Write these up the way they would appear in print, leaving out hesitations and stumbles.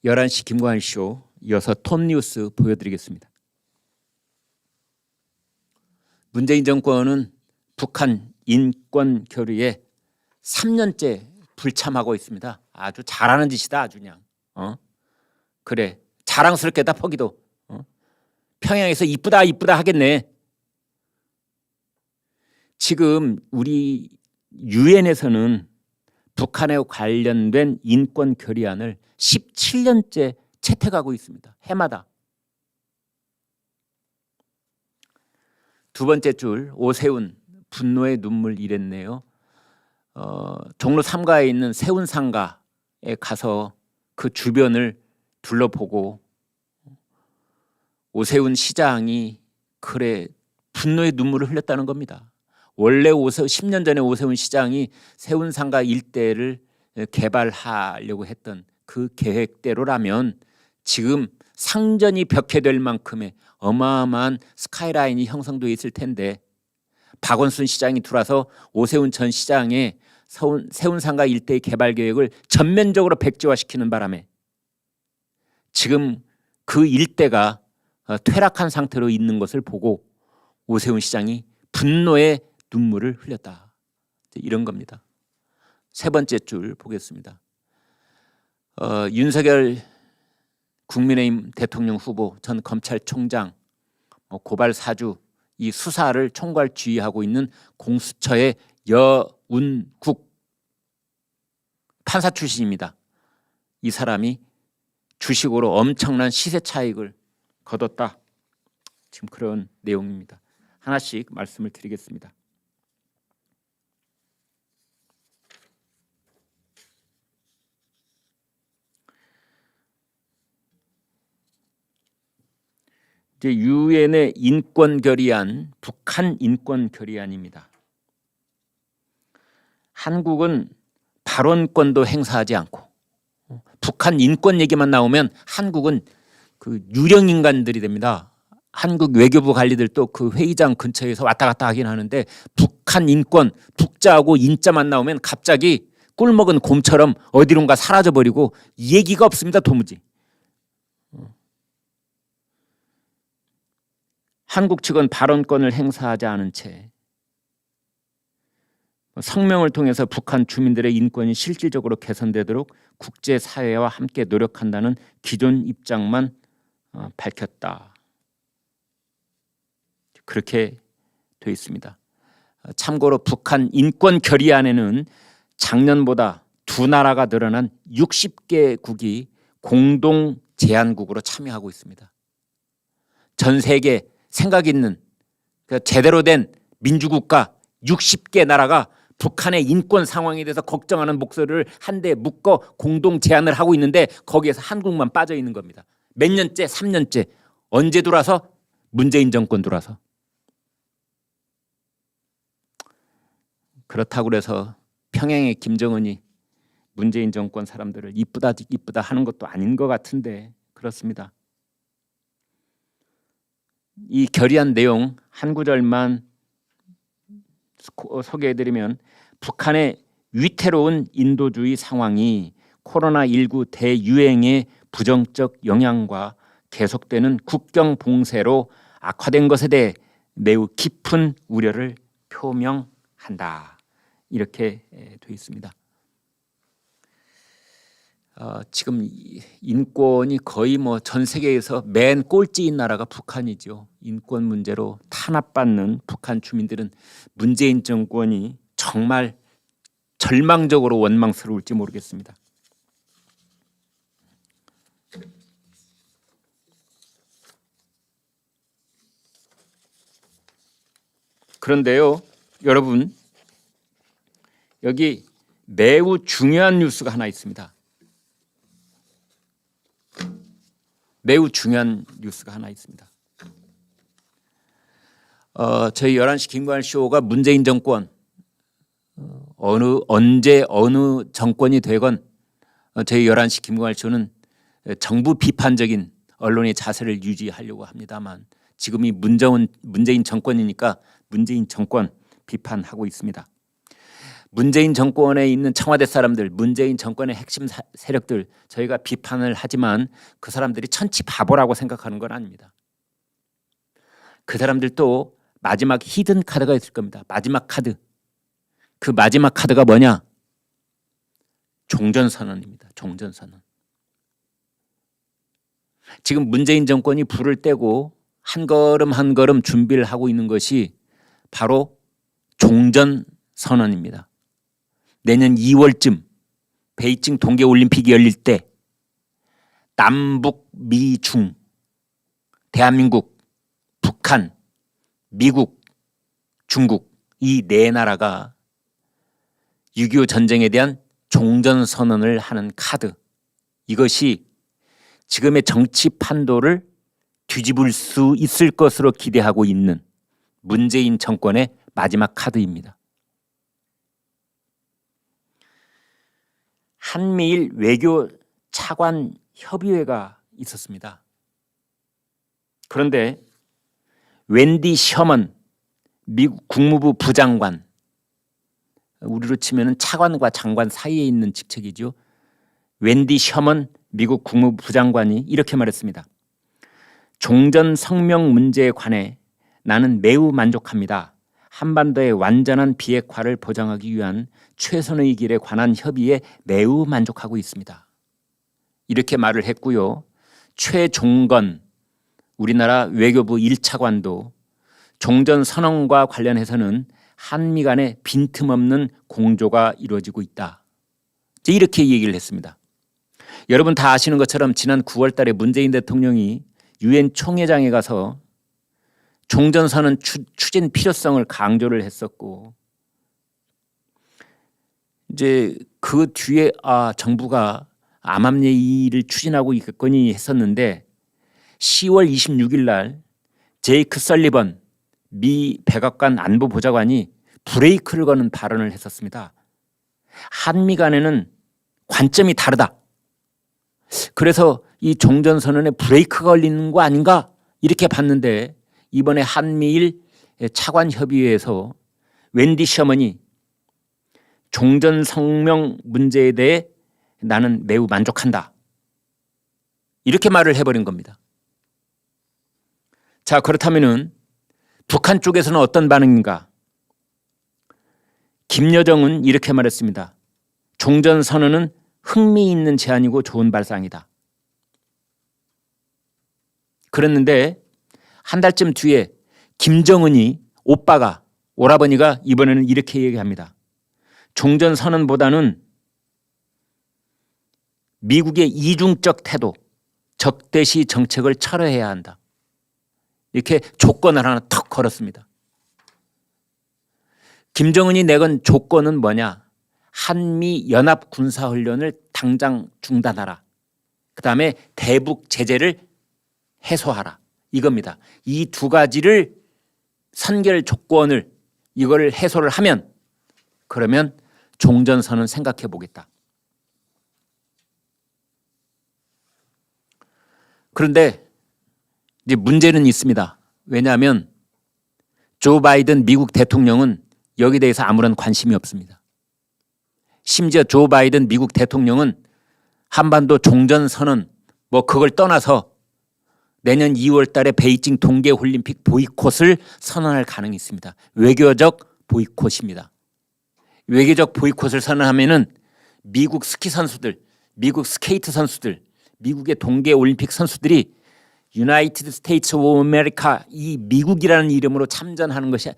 11시 김광일 쇼 이어서 톱뉴스 보여드리겠습니다. 문재인 정권은 북한 인권 교류에 3년째 불참하고 있습니다. 아주 잘하는 짓이다. 아주 그냥 그래 자랑스럽게다 포기도 평양에서 이쁘다 하겠네. 지금 우리 유엔에서는 북한에 관련된 인권 결의안을 17년째 채택하고 있습니다. 해마다. 두 번째 줄 오세훈 분노의 눈물 이랬네요. 종로 3가에 있는 세운상가에 가서 그 주변을 둘러보고 오세훈 시장이 그래 분노의 눈물을 흘렸다는 겁니다. 원래 10년 전에 오세훈 시장이 세운상가 일대를 개발하려고 했던 그 계획대로라면 지금 상전이 벽해될 만큼의 어마어마한 스카이라인이 형성되어 있을 텐데 박원순 시장이 들어와서 오세훈 전 시장의 세운상가 일대의 개발 계획을 전면적으로 백지화시키는 바람에 지금 그 일대가 퇴락한 상태로 있는 것을 보고 오세훈 시장이 분노의 눈물을 흘렸다. 이런 겁니다. 세 번째 줄 보겠습니다. 윤석열 국민의힘 대통령 후보 전 검찰총장 고발 사주 이 수사를 총괄 지휘하고 있는 공수처의 여운국 판사 출신입니다. 이 사람이 주식으로 엄청난 시세 차익을 거뒀다. 지금 그런 내용입니다. 하나씩 말씀을 드리겠습니다. 이제 유엔의 인권 결의안, 북한 인권 결의안입니다. 한국은 발언권도 행사하지 않고 북한 인권 얘기만 나오면 한국은 그 유령 인간들이 됩니다. 한국 외교부 관리들도 그 회의장 근처에서 왔다 갔다 하긴 하는데 북한 인권, 북자하고 인자만 나오면 갑자기 꿀먹은 곰처럼 어디론가 사라져버리고 얘기가 없습니다. 도무지. 한국 측은 발언권을 행사하지 않은 채 성명을 통해서 북한 주민들의 인권이 실질적으로 개선되도록 국제사회와 함께 노력한다는 기존 입장만 밝혔다. 그렇게 되어 있습니다. 참고로 북한 인권 결의안에는 작년보다 두 나라가 늘어난 60개국이 공동 제안국으로 참여하고 있습니다. 전 세계 생각 있는 제대로 된 민주국가 60개 나라가 북한의 인권 상황에 대해서 걱정하는 목소리를 한데 묶어 공동 제안을 하고 있는데 거기에서 한국만 빠져 있는 겁니다. 몇 년째? 3년째. 언제 들어와서? 문재인 정권 들어와서. 그렇다고 해서 평양의 김정은이 문재인 정권 사람들을 이쁘다 하는 것도 아닌 것 같은데 그렇습니다. 이 결의안 내용 한 구절만 소개해드리면 북한의 위태로운 인도주의 상황이 코로나19 대유행의 부정적 영향과 계속되는 국경 봉쇄로 악화된 것에 대해 매우 깊은 우려를 표명한다. 이렇게 되어 있습니다. 지금 인권이 거의 전 세계에서 맨 꼴찌인 나라가 북한이죠. 인권 문제로 탄압받는 북한 주민들은 문재인 정권이 정말 절망적으로 원망스러울지 모르겠습니다. 그런데요, 여러분, 여기 매우 중요한 뉴스가 하나 있습니다. 매우 중요한 뉴스가 하나 있습니다. 저희 11시 김광일 쇼가 문재인 정권 언제 어느 정권이 되건 저희 11시 김광일 쇼는 정부 비판적인 언론의 자세를 유지하려고 합니다만 지금이 문재인 정권이니까 문재인 정권 비판하고 있습니다. 문재인 정권에 있는 청와대 사람들, 문재인 정권의 핵심 세력들, 저희가 비판을 하지만 그 사람들이 천치 바보라고 생각하는 건 아닙니다. 그 사람들도 마지막 히든 카드가 있을 겁니다. 마지막 카드. 그 마지막 카드가 뭐냐? 종전선언입니다. 종전선언. 지금 문재인 정권이 불을 떼고 한 걸음 한 걸음 준비를 하고 있는 것이 바로 종전선언입니다. 내년 2월쯤 베이징 동계올림픽이 열릴 때 남북, 미, 중, 대한민국, 북한, 미국, 중국 이 네 나라가 6.25 전쟁에 대한 종전선언을 하는 카드, 이것이 지금의 정치 판도를 뒤집을 수 있을 것으로 기대하고 있는 문재인 정권의 마지막 카드입니다. 한미일 외교 차관 협의회가 있었습니다. 그런데 웬디 셔먼 미국 국무부 부장관, 우리로 치면 차관과 장관 사이에 있는 직책이죠. 웬디 셔먼 미국 국무부 부장관이 이렇게 말했습니다. 종전 성명 문제에 관해 나는 매우 만족합니다. 한반도의 완전한 비핵화를 보장하기 위한 최선의 길에 관한 협의에 매우 만족하고 있습니다. 이렇게 말을 했고요. 최종건 우리나라 외교부 1차관도 종전선언과 관련해서는 한미 간의 빈틈없는 공조가 이루어지고 있다. 이렇게 얘기를 했습니다. 여러분 다 아시는 것처럼 지난 9월 달에 문재인 대통령이 유엔 총회장에 가서 종전선언 추진 필요성을 강조를 했었고, 이제 그 뒤에 정부가 암암리를 추진하고 있겠거니 했었는데 10월 26일 날 제이크 설리번 미 백악관 안보보좌관이 브레이크를 거는 발언을 했었습니다. 한미 간에는 관점이 다르다. 그래서 이 종전선언에 브레이크가 걸리는 거 아닌가 이렇게 봤는데, 이번에 한미일 차관협의회에서 웬디 셔먼이 종전성명 문제에 대해 나는 매우 만족한다. 이렇게 말을 해버린 겁니다. 자, 그렇다면은 북한 쪽에서는 어떤 반응인가? 김여정은 이렇게 말했습니다. 종전선언은 흥미있는 제안이고 좋은 발상이다. 그랬는데 한 달쯤 뒤에 김정은이 오라버니가 이번에는 이렇게 얘기합니다. 종전선언보다는 미국의 이중적 태도, 적대시 정책을 철회해야 한다. 이렇게 조건을 하나 턱 걸었습니다. 김정은이 내건 조건은 뭐냐? 한미 연합 군사훈련을 당장 중단하라. 그다음에 대북 제재를 해소하라. 이겁니다. 이 두 가지를 선결 조건을 이걸 해소를 하면 그러면 종전선언 생각해 보겠다. 그런데 이제 문제는 있습니다. 왜냐하면 조 바이든 미국 대통령은 여기에 대해서 아무런 관심이 없습니다. 심지어 조 바이든 미국 대통령은 한반도 종전선언 그걸 떠나서 내년 2월 달에 베이징 동계올림픽 보이콧을 선언할 가능성이 있습니다. 외교적 보이콧입니다. 외교적 보이콧을 선언하면은 미국 스키 선수들, 미국 스케이트 선수들, 미국의 동계올림픽 선수들이 유나이티드 스테이츠 오브 아메리카 이 미국이라는 이름으로 참가하는 것이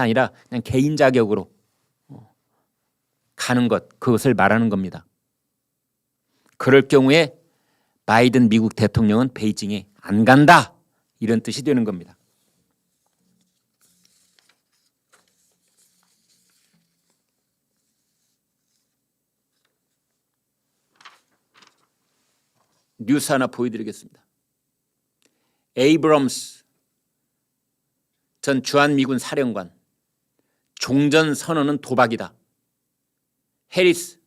아니라 그냥 개인 자격으로 가는 것, 그것을 말하는 겁니다. 그럴 경우에 바이든 미국 대통령은 베이징에 안 간다, 이런 뜻이 되는 겁니다. 뉴스 하나 보여드리겠습니다. 에이브럼스 전 주한미군 사령관, 종전선언은 도박이다. 해리스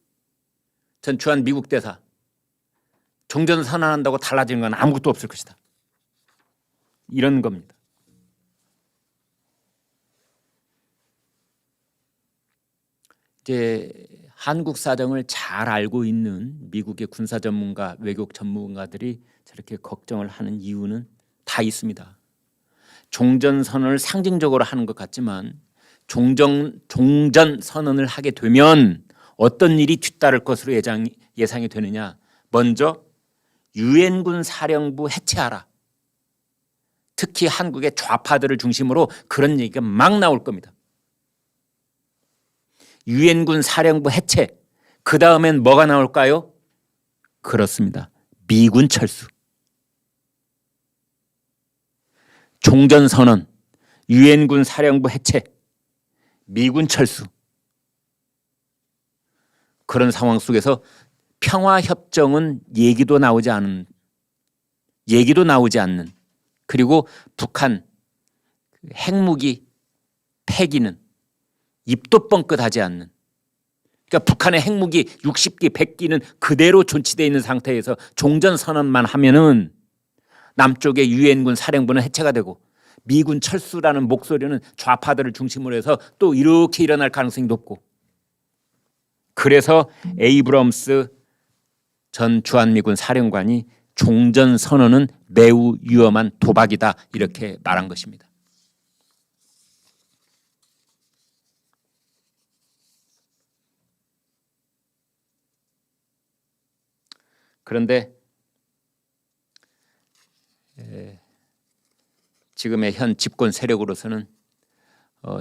전 주한미국 대사, 종전선언한다고 달라지는 건 아무것도 없을 것이다. 이런 겁니다. 이제 한국 사정을 잘 알고 있는 미국의 군사 전문가, 외국 전문가들이 저렇게 걱정을 하는 이유는 다 있습니다. 종전 선언을 상징적으로 하는 것 같지만 종전 선언을 하게 되면 어떤 일이 뒤따를 것으로 예상이 되느냐. 먼저 유엔군 사령부 해체하라. 특히 한국의 좌파들을 중심으로 그런 얘기가 막 나올 겁니다. 유엔군 사령부 해체. 그 다음엔 뭐가 나올까요? 그렇습니다. 미군 철수. 종전선언, 유엔군 사령부 해체, 미군 철수. 그런 상황 속에서 평화협정은 얘기도 나오지 않는, 그리고 북한 핵무기 폐기는 입도 뻥끗하지 않는, 그러니까 북한의 핵무기 60기, 100기는 그대로 존치되어 있는 상태에서 종전선언만 하면은 남쪽의 유엔군 사령부는 해체가 되고 미군 철수라는 목소리는 좌파들을 중심으로 해서 또 이렇게 일어날 가능성이 높고, 그래서 에이브럼스 전 주한미군 사령관이 종전선언은 매우 위험한 도박이다 이렇게 말한 것입니다. 그런데 지금의 현 집권 세력으로서는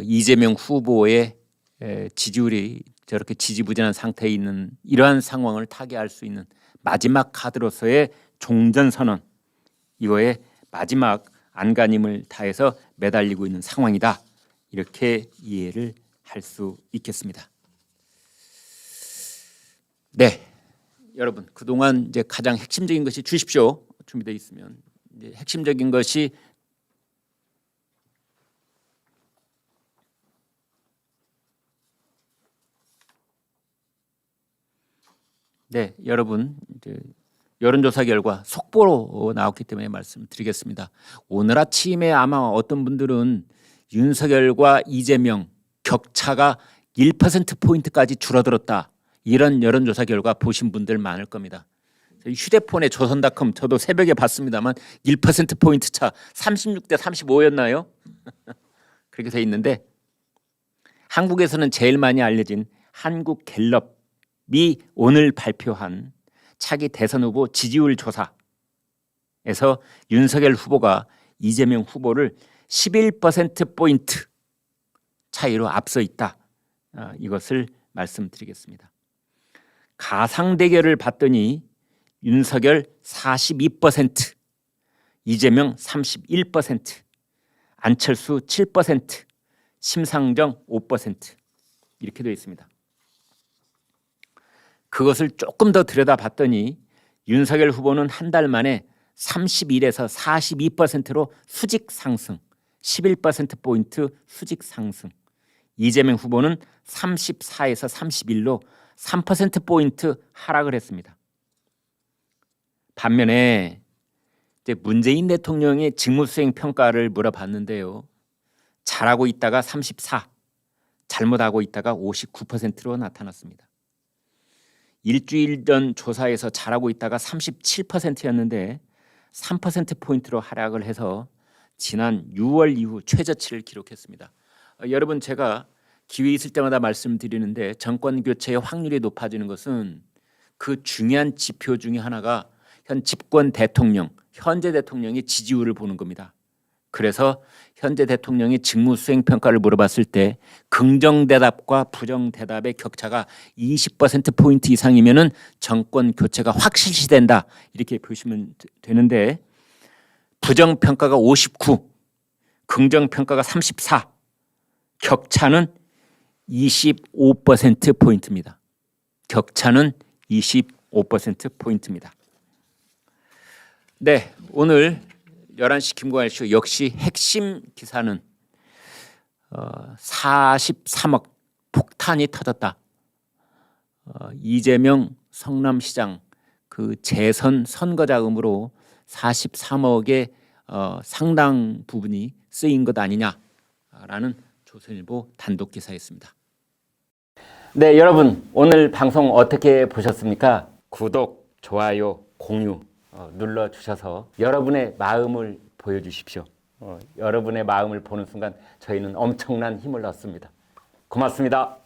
이재명 후보의 지지율이 저렇게 지지부진한 상태에 있는 이러한 상황을 타개할 수 있는 마지막 카드로서의 종전선언, 이거에 마지막 안간힘을 다해서 매달리고 있는 상황이다 이렇게 이해를 할 수 있겠습니다. 네, 여러분 그동안 이제 가장 핵심적인 것이 주십시오. 준비되어 있으면 이제 핵심적인 것이 여러분 이제 여론조사 결과 속보로 나왔기 때문에 말씀드리겠습니다. 오늘 아침에 아마 어떤 분들은 윤석열과 이재명 격차가 1%포인트까지 줄어들었다. 이런 여론조사 결과 보신 분들 많을 겁니다. 휴대폰에 조선닷컴 저도 새벽에 봤습니다만 1%포인트 차 36대 35였나요? 그렇게 돼 있는데 한국에서는 제일 많이 알려진 한국갤럽이 오늘 발표한 차기 대선 후보 지지율 조사에서 윤석열 후보가 이재명 후보를 11%포인트 차이로 앞서 있다. 이것을 말씀드리겠습니다. 가상 대결을 봤더니 윤석열 42%, 이재명 31%, 안철수 7%, 심상정 5% 이렇게 되어 있습니다. 그것을 조금 더 들여다봤더니 윤석열 후보는 한 달 만에 31에서 42%로 수직 상승, 11%포인트 수직 상승. 이재명 후보는 34에서 31로 3%포인트 하락을 했습니다. 반면에 이제 문재인 대통령의 직무수행 평가를 물어봤는데요. 잘하고 있다가 34, 잘못하고 있다가 59%로 나타났습니다. 일주일 전 조사에서 잘하고 있다가 37%였는데 3%포인트로 하락을 해서 지난 6월 이후 최저치를 기록했습니다. 여러분 제가 기회 있을 때마다 말씀드리는데 정권 교체의 확률이 높아지는 것은 그 중요한 지표 중에 하나가 현 집권 대통령, 현재 대통령의 지지율을 보는 겁니다. 그래서 현재 대통령이 직무수행 평가를 물어봤을 때 긍정 대답과 부정 대답의 격차가 20%포인트 이상이면은 정권 교체가 확실시된다. 이렇게 보시면 되는데 부정 평가가 59, 긍정 평가가 34, 격차는 25%포인트입니다. 격차는 25%포인트입니다. 네, 오늘 11시 김광일 쇼 역시 핵심 기사는 43억 폭탄이 터졌다. 이재명 성남시장 그 재선 선거 자금으로 43억의 상당 부분이 쓰인 것 아니냐라는 조선일보 단독 기사였습니다. 네, 여러분 오늘 방송 어떻게 보셨습니까? 구독, 좋아요, 공유 눌러주셔서 여러분의 마음을 보여주십시오. 여러분의 마음을 보는 순간 저희는 엄청난 힘을 얻습니다. 고맙습니다.